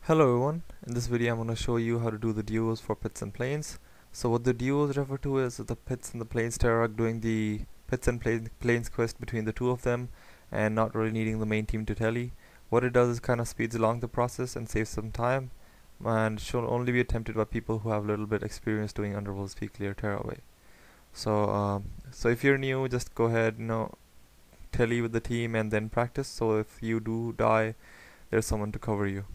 Hello everyone, in this video I'm going to show you how to do the duos for pits and planes. So what the duos refer to is the pits and the planes terra doing the pits and planes quest between the two of them and not really needing the main team to tally. What it does is kind of speeds along the process and saves some time, and should only be attempted by people who have a little bit experience doing underworld speed clear terraway. So if you're new, just go ahead, tally with the team and then practice, so if you do die, there's someone to cover you.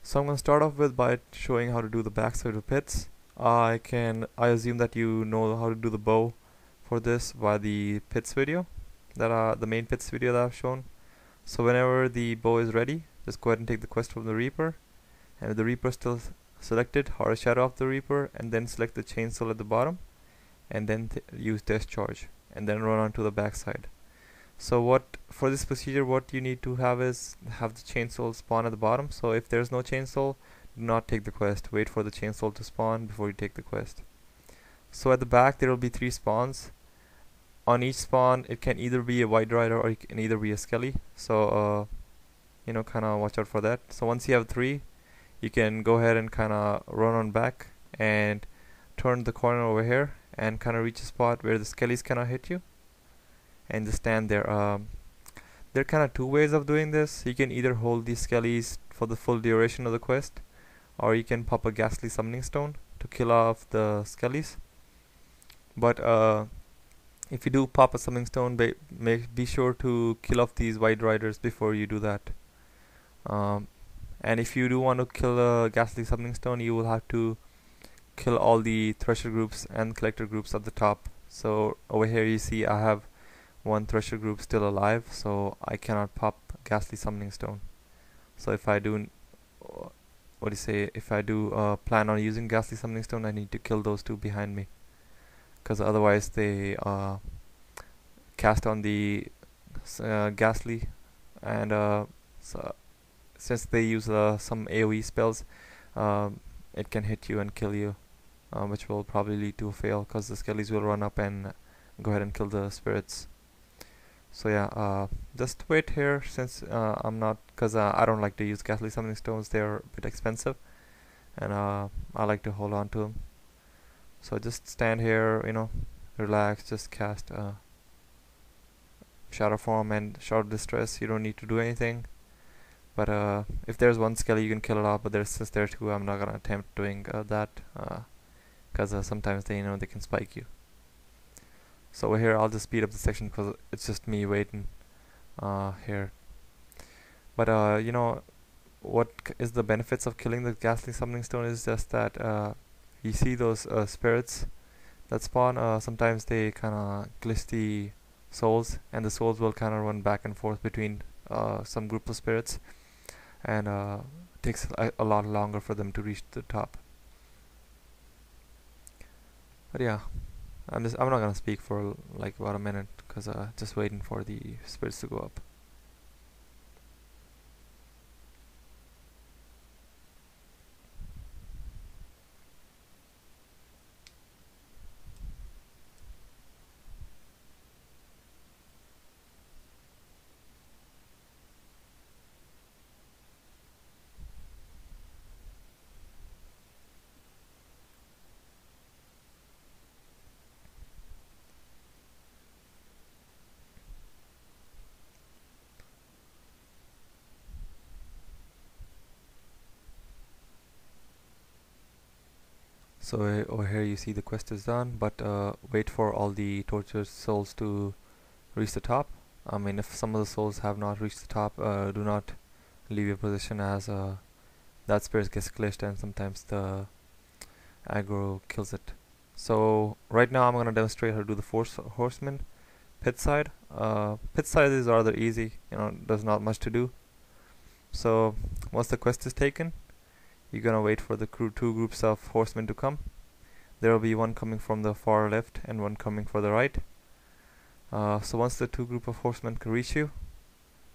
So I'm going to start off with by showing how to do the backside of pits. I assume that you know how to do the bow for this by the pits video, the main pits video that I've shown. So whenever the bow is ready, just go ahead and take the quest from the Reaper, and with the Reaper still selected, hard shadow of the Reaper, and then select the chainsaw at the bottom, and then use discharge, and then run on to the backside. So for this procedure, what you need to have is have the chainsaw spawn at the bottom. So if there's no chainsaw, do not take the quest. Wait for the chainsaw to spawn before you take the quest. So at the back there will be 3 spawns. On each spawn it can either be a White Rider or it can either be a Skelly. So kind of watch out for that. So once you have 3, you can go ahead and kind of run on back and turn the corner over here and kind of reach a spot where the Skellies cannot hit you, and just stand there. There are kind of 2 ways of doing this. You can either hold these skellies for the full duration of the quest, or you can pop a ghastly summoning stone to kill off the skellies. But if you do pop a summoning stone, be sure to kill off these White Riders before you do that. And if you do want to kill a ghastly summoning stone, you will have to kill all the thresher groups and collector groups at the top. So over here you see I have 1 thresher group still alive, so I cannot pop ghastly summoning stone. So if I do plan on using ghastly summoning stone, I need to kill those 2 behind me, because otherwise they cast on the ghastly, and so since they use some AoE spells, it can hit you and kill you, which will probably lead to a fail, because the skellies will run up and go ahead and kill the spirits. So yeah, just wait here, since I don't like to use ghastly summoning stones. They're a bit expensive, and I like to hold on to them. So just stand here, relax, just cast shadow form and shadow distress. You don't need to do anything, but if there's 1 skelly, you can kill it off. But since there are 2, I'm not gonna attempt doing that, because sometimes they can spike you. So over here I'll just speed up the section because it's just me waiting here. But what is the benefits of killing the ghastly summoning stone is just that you see those spirits that spawn. Sometimes they kind of glitch the souls, and the souls will kind of run back and forth between some group of spirits, and takes a lot longer for them to reach the top. But yeah, I'm not gonna speak for like about a minute, because just waiting for the spirits to go up. So over here you see the quest is done, but wait for all the tortured souls to reach the top. I mean, if some of the souls have not reached the top, do not leave your position, as that spirit gets glitched and sometimes the aggro kills it. So right now I'm going to demonstrate how to do the Horsemen pit side. Pit side is rather easy, there's not much to do. So once the quest is taken, you're gonna wait for the 2 groups of horsemen to come. There will be 1 coming from the far left and 1 coming for the right. So once the 2 group of horsemen can reach you,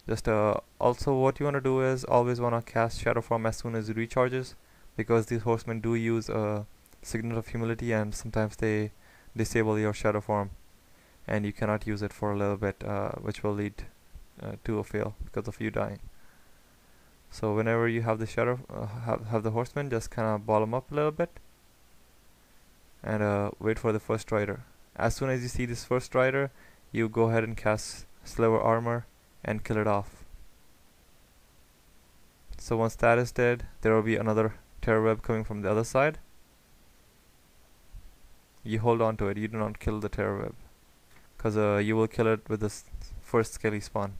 just also what you want to do is always want to cast shadow form as soon as it recharges, because these horsemen do use a signal of humility, and sometimes they disable your shadow form and you cannot use it for a little bit, which will lead to a fail because of you dying. So whenever you have the shadow, have the horsemen, just kind of ball them up a little bit, and wait for the first rider. As soon as you see this first rider, you go ahead and cast Sliver Armor and kill it off. So once that is dead, there will be another terror web coming from the other side. You hold on to it, you do not kill the terror web, because you will kill it with this first skelly spawn.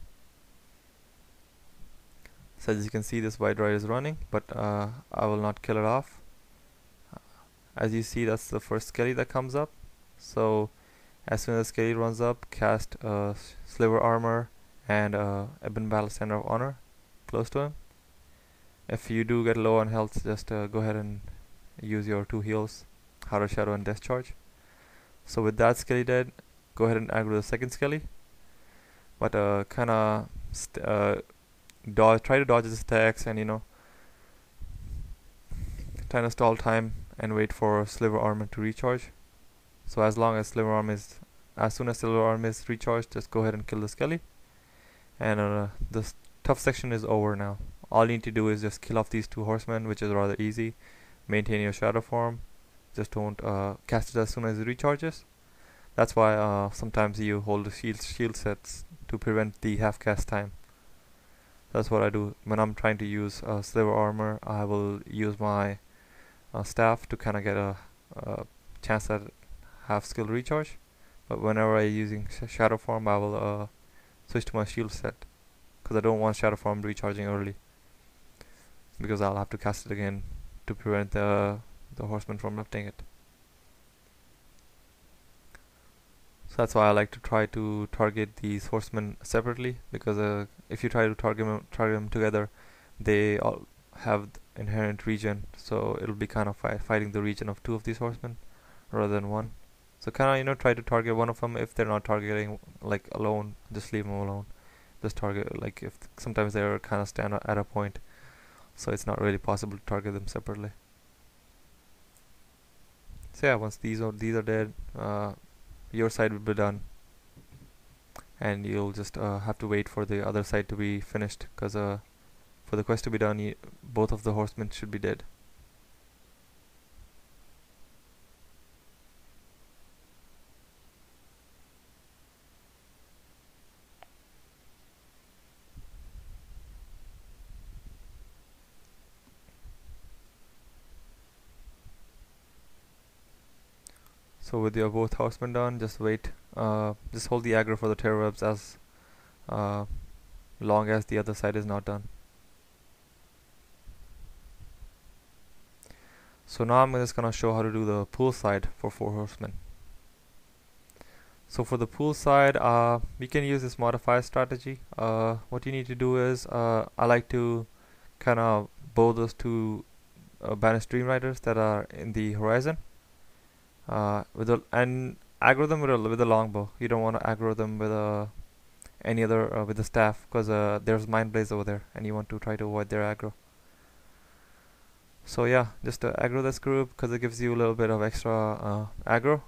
So as you can see, this white rider is running, but I will not kill it off. As you see, that's the first skelly that comes up. So as soon as the skelly runs up, cast Sliver Armor and Ebon Battle Standard of Honor close to him. If you do get low on health, just go ahead and use your 2 heals, Harder Shadow and Discharge. So with that skelly dead, go ahead and aggro the second skelly, but kinda try to dodge his attacks, and try to stall time and wait for Sliver Armor to recharge. So as soon as Sliver Armor is recharged, just go ahead and kill the skelly, and the tough section is over now. All you need to do is just kill off these 2 horsemen, which is rather easy. Maintain your shadow form. Just don't cast it as soon as it recharges. That's why sometimes you hold the shield sets to prevent the half cast time. That's what I do when I'm trying to use Sliver Armor. I will use my staff to kind of get a chance at half skill recharge. But whenever I'm using shadow form, I will switch to my shield set, because I don't want shadow form recharging early, because I'll have to cast it again to prevent the horseman from lifting it. So that's why I like to try to target these horsemen separately, because if you try to target them together, they all have inherent regen, so it'll be kind of fighting the regen of 2 of these horsemen rather than 1. So kind of try to target one of them. If they're not targeting like alone, just leave them alone. Just target, like, if sometimes they're kind of stand at a point, so it's not really possible to target them separately. So yeah, once these are dead, your side will be done, and you'll just have to wait for the other side to be finished, because for the quest to be done, both of the horsemen should be dead. So with your both horsemen done, just wait. Just hold the aggro for the terror webs as long as the other side is not done. So now I'm just gonna show how to do the pool side for 4 horsemen. So for the pool side, we can use this modifier strategy. What you need to do is, I like to kind of bow those 2 banished dream riders that are in the horizon, and aggro them with a longbow. You don't want to aggro them with any other with the staff, because there's mind blaze over there, and you want to try to avoid their aggro. So yeah, just aggro this group, because it gives you a little bit of extra aggro,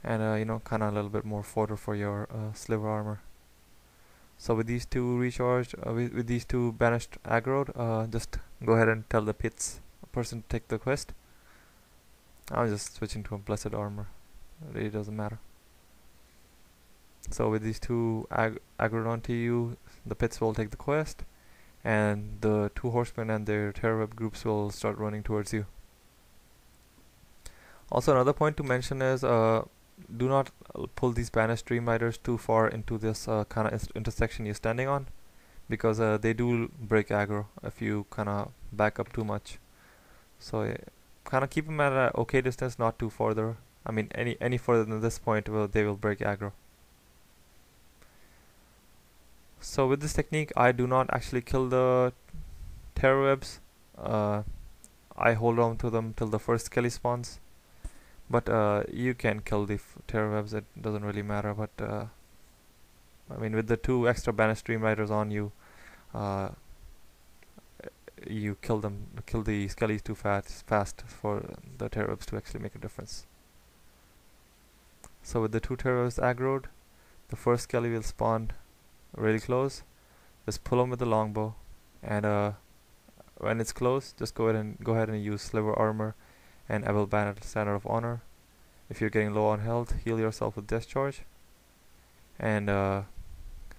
and kind of a little bit more fodder for your Sliver Armor. So with these 2 recharged, with these 2 banished aggroed, just go ahead and tell the pits person to take the quest. I'm just switching to a Blessed Armor. It really doesn't matter. So with these 2 aggroed onto you, the pits will take the quest, and the 2 horsemen and their terror web groups will start running towards you. Also, another point to mention is, do not pull these banished dream riders too far into this kind of intersection you're standing on, because they do break aggro if you kind of back up too much. So kind of keep them at an okay distance, not too further. I mean, any further than this point, they will break aggro. So with this technique, I do not actually kill the terror webs. I hold on to them till the first skelly spawns. But you can kill the terror webs, it doesn't really matter. But I mean, with the 2 extra banished dream riders on you, you kill the skellies too fast for the terror webs to actually make a difference. So with the 2 terror webs aggroed, the first skelly will spawn really close. Just pull them with the longbow, and when it's close, just go ahead and use sliver armor and Ebel banner standard of honor. If you're getting low on health, heal yourself with discharge, and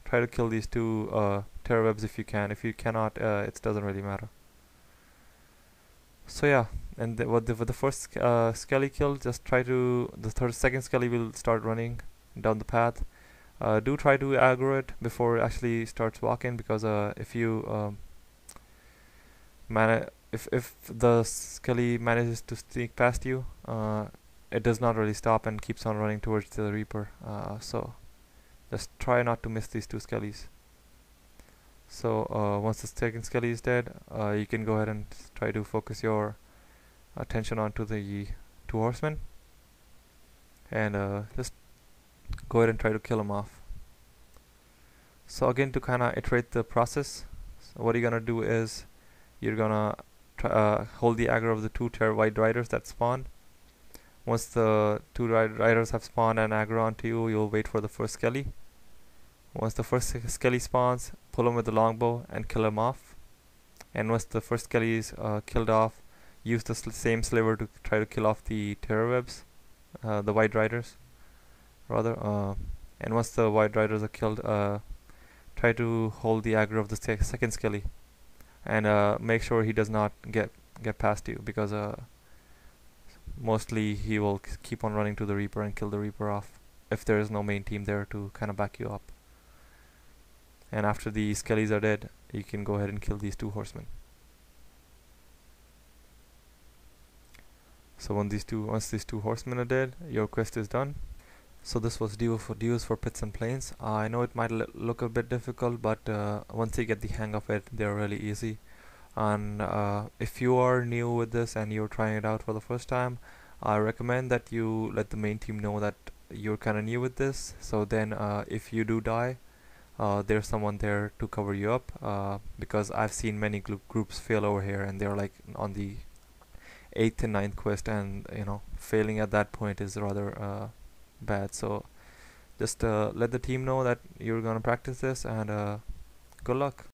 try to kill these two terror webs if you can. If you cannot, it doesn't really matter. So yeah, and with the first skelly kill, just try to second skelly will start running down the path. Do try to aggro it before it actually starts walking, because if you if the skelly manages to sneak past you, it does not really stop and keeps on running towards the Reaper. So just try not to miss these two skellies. So once the second skelly is dead, you can go ahead and try to focus your attention onto the two horsemen, and just go ahead and try to kill them off. So again, to kind of iterate the process, so what you're gonna do is you're gonna hold the aggro of the two white riders that spawn. Once the two riders have spawned and aggro onto you, you'll wait for the first skelly. Once the first skelly spawns, pull him with the longbow and kill him off. And once the first skelly is killed off, use the same sliver to try to kill off the terror webs, the white riders rather. And once the white riders are killed, try to hold the aggro of the second skelly, and make sure he does not get past you, because mostly he will keep on running to the Reaper and kill the Reaper off if there is no main team there to kind of back you up. And after the skellies are dead, you can go ahead and kill these two horsemen. So once these two horsemen are dead, your quest is done. So this was duos for pits and plains. I know it might look a bit difficult, but once you get the hang of it, they're really easy. And if you are new with this and you're trying it out for the first time, I recommend that you let the main team know that you're kind of new with this. So then if you do die, there's someone there to cover you up, because I've seen many groups fail over here, and they're like on the 8th and 9th quest, and failing at that point is rather bad. So just let the team know that you're gonna practice this, and good luck.